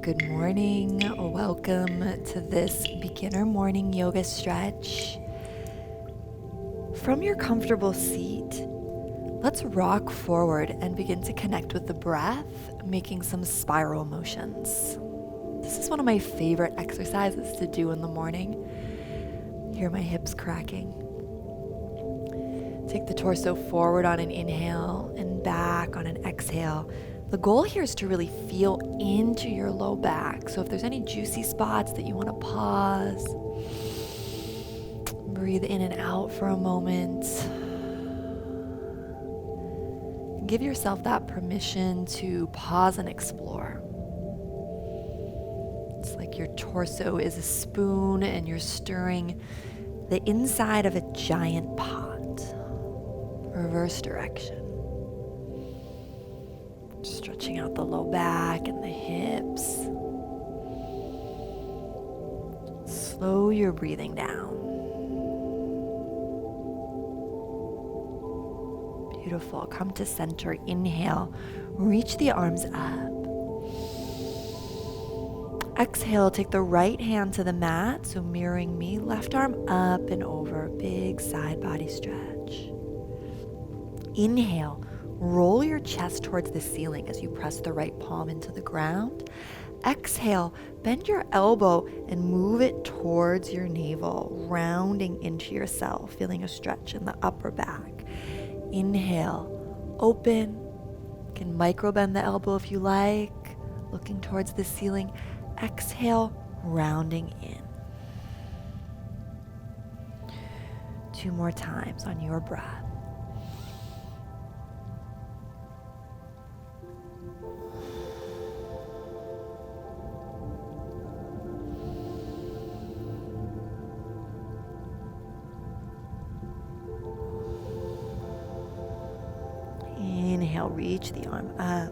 Good morning. Welcome to this beginner morning yoga stretch. From your comfortable seat, let's rock forward and begin to connect with the breath, making some spiral motions. This is one of my favorite exercises to do in the morning. Hear my hips cracking. Take the torso forward on an inhale and back on an exhale. The goal here is to really feel into your low back. So if there's any juicy spots that you want to pause, breathe in and out for a moment. Give yourself that permission to pause and explore. It's like your torso is a spoon and you're stirring the inside of a giant pot. Reverse direction. Stretching out the low back and the hips. Slow your breathing down. Beautiful. Come to center. Inhale. Reach the arms up. Exhale. Take the right hand to the mat. So mirroring me. Left arm up and over. Big side body stretch. Inhale. Roll your chest towards the ceiling as you press the right palm into the ground. Exhale, bend your elbow and move it towards your navel, rounding into yourself, feeling a stretch in the upper back. Inhale, open. You can micro bend the elbow if you like, looking towards the ceiling. Exhale, rounding in. 2 more times on your breath. Inhale, reach the arm up.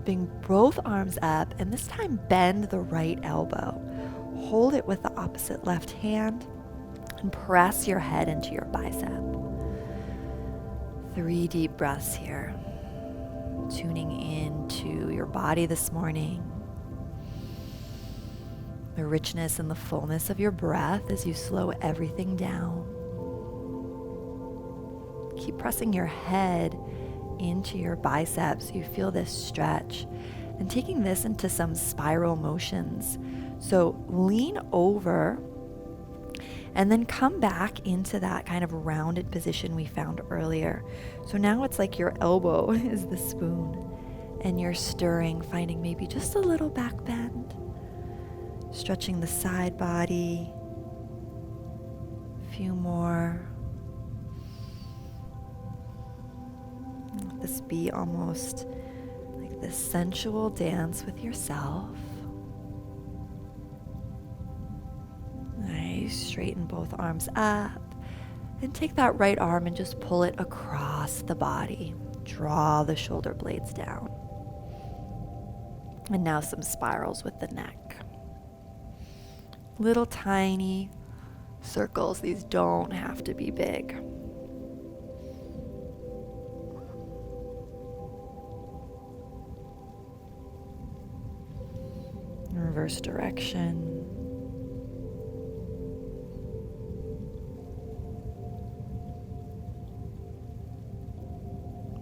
Bring both arms up, and this time bend the right elbow. Hold it with the opposite left hand and press your head into your bicep. 3 deep breaths here. Tuning into your body this morning. The richness and the fullness of your breath as you slow everything down. Keep pressing your head into your biceps. You feel this stretch and taking this into some spiral motions. So lean over and then come back into that kind of rounded position we found earlier. So now it's like your elbow is the spoon and you're stirring, finding maybe just a little back bend, stretching the side body. A few more. Let this be almost like this sensual dance with yourself. Nice. Straighten both arms up and take that right arm and just pull it across the body. Draw the shoulder blades down. And now some spirals with the neck. Little tiny circles. These don't have to be big. Reverse direction.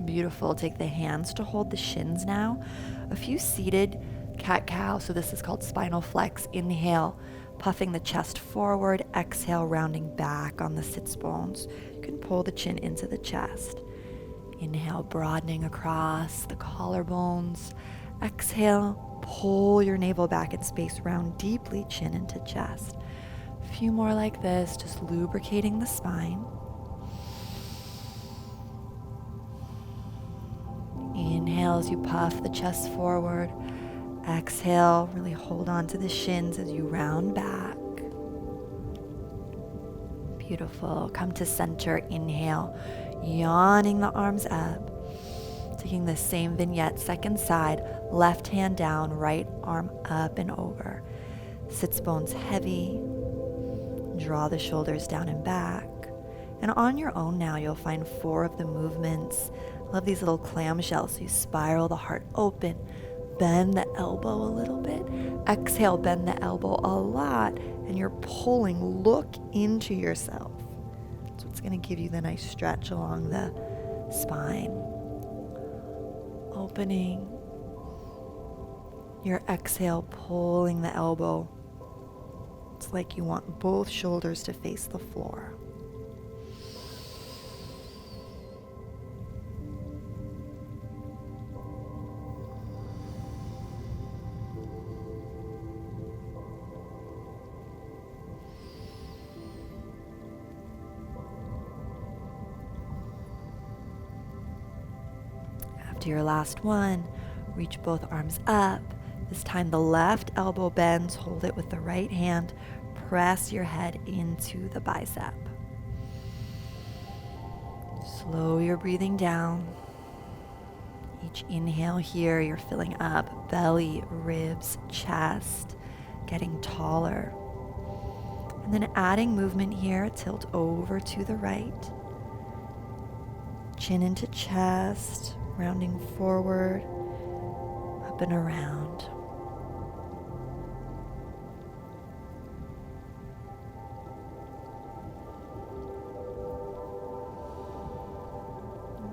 Beautiful. Take the hands to hold the shins now. A few seated cat-cow. So this is called spinal flex. Inhale, puffing the chest forward. Exhale, rounding back on the sits bones. You can pull the chin into the chest. Inhale, broadening across the collarbones. Exhale, pull your navel back in space, round deeply, chin into chest. A few more like this, just lubricating the spine. Inhale as you puff the chest forward. Exhale, really hold on to the shins as you round back. Beautiful. Come to center. Inhale, yawning the arms up. Taking the same vignette, second side, left hand down, right arm up and over. Sits bones heavy. Draw the shoulders down and back. And on your own now, you'll find 4 of the movements. I love these little clamshells. So you spiral the heart open, bend the elbow a little bit. Exhale, bend the elbow a lot, and you're pulling. Look into yourself. So it's going to give you the nice stretch along the spine. Opening. Your exhale, pulling the elbow. It's like you want both shoulders to face the floor. After your last one, reach both arms up. This time the left elbow bends, hold it with the right hand, press your head into the bicep. Slow your breathing down. Each inhale here, you're filling up belly, ribs, chest, getting taller. And then adding movement here, tilt over to the right. Chin into chest, rounding forward, up and around.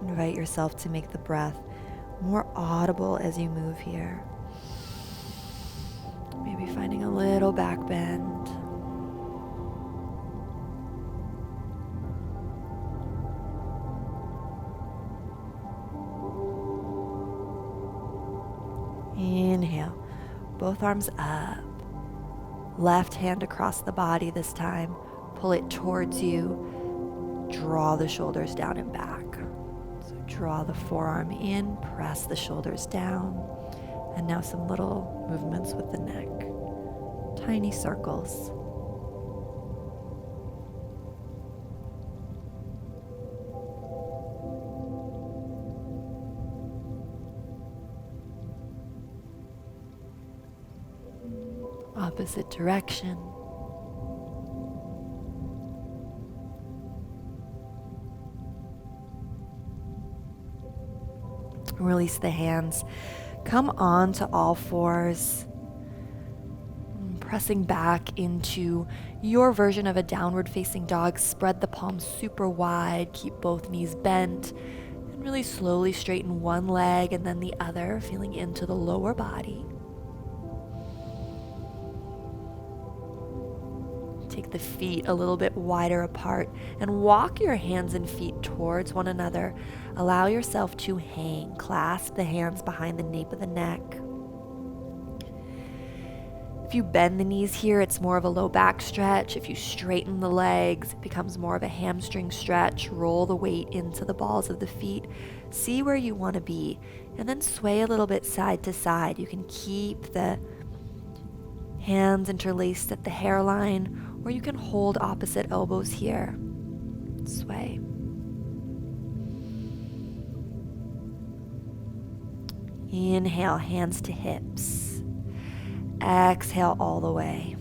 Invite yourself to make the breath more audible as you move here. Maybe finding a little back bend. Inhale, both arms up. Left hand across the body this time. Pull it towards you. Draw the shoulders down and back. So draw the forearm in, press the shoulders down. And now some little movements with the neck. Tiny circles. Opposite direction. Release the hands. Come on to all fours. Pressing back into your version of a downward facing dog. Spread the palms super wide. Keep both knees bent. And really slowly straighten one leg and then the other, feeling into the lower body. Take the feet a little bit wider apart and walk your hands and feet towards one another. Allow yourself to hang. Clasp the hands behind the nape of the neck. If you bend the knees here, it's more of a low back stretch. If you straighten the legs, it becomes more of a hamstring stretch. Roll the weight into the balls of the feet. See where you want to be. And then sway a little bit side to side. You can keep the hands interlaced at the hairline, or you can hold opposite elbows here. Sway. Inhale, hands to hips. Exhale all the way.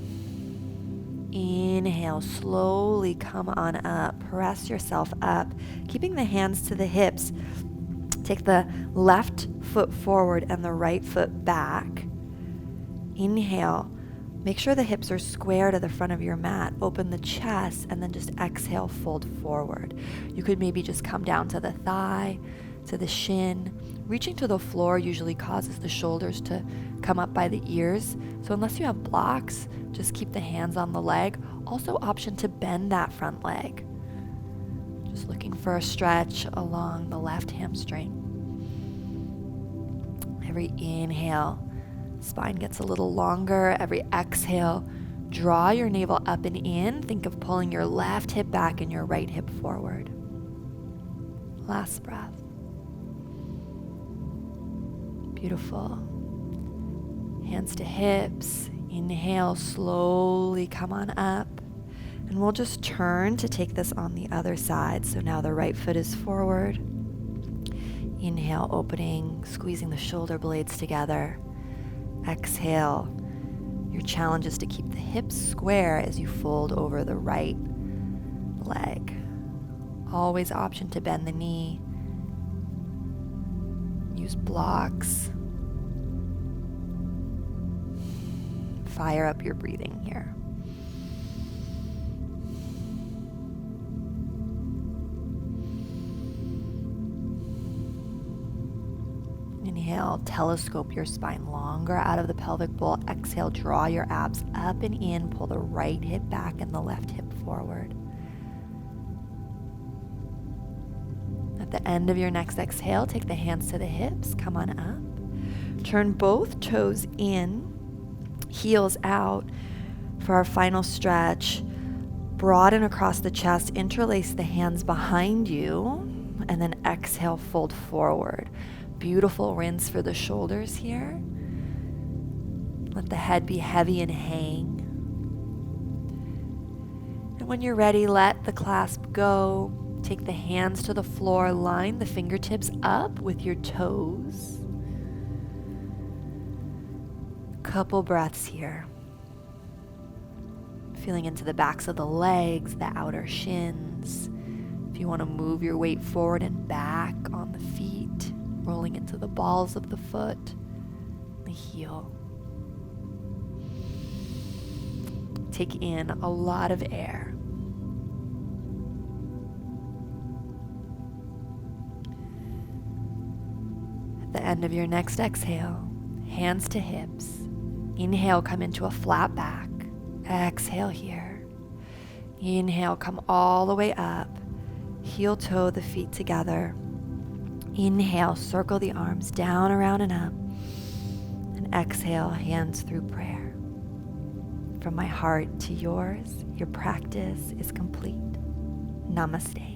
Inhale, slowly come on up. Press yourself up, keeping the hands to the hips. Take the left foot forward and the right foot back. Inhale. Make sure the hips are square to the front of your mat. Open the chest and then just exhale, fold forward. You could maybe just come down to the thigh, to the shin. Reaching to the floor usually causes the shoulders to come up by the ears. So unless you have blocks, just keep the hands on the leg. Also option to bend that front leg. Just looking for a stretch along the left hamstring. Every inhale, spine gets a little longer. Every exhale, draw your navel up and in. Think of pulling your left hip back and your right hip forward. Last breath. Beautiful. Hands to hips. Inhale, slowly come on up. And we'll just turn to take this on the other side. So now the right foot is forward. Inhale, opening, squeezing the shoulder blades together. Exhale. Your challenge is to keep the hips square as you fold over the right leg. Always option to bend the knee. Use blocks. Fire up your breathing here. Inhale, telescope your spine longer out of the pelvic bowl. Exhale, draw your abs up and in. Pull the right hip back and the left hip forward. At the end of your next exhale, take the hands to the hips. Come on up. Turn both toes in, heels out for our final stretch. Broaden across the chest. Interlace the hands behind you. And then exhale, fold forward. Beautiful rinse for the shoulders here. Let the head be heavy and hang. And when you're ready, let the clasp go. Take the hands to the floor. Line the fingertips up with your toes. Couple breaths here. Feeling into the backs of the legs, the outer shins. If you want to move your weight forward and back on the feet. Rolling into the balls of the foot, the heel. Take in a lot of air. At the end of your next exhale, hands to hips. Inhale, come into a flat back. Exhale here. Inhale, come all the way up. Heel toe the feet together. Inhale, circle the arms down, around, and up. And exhale, hands through prayer. From my heart to yours, your practice is complete. Namaste.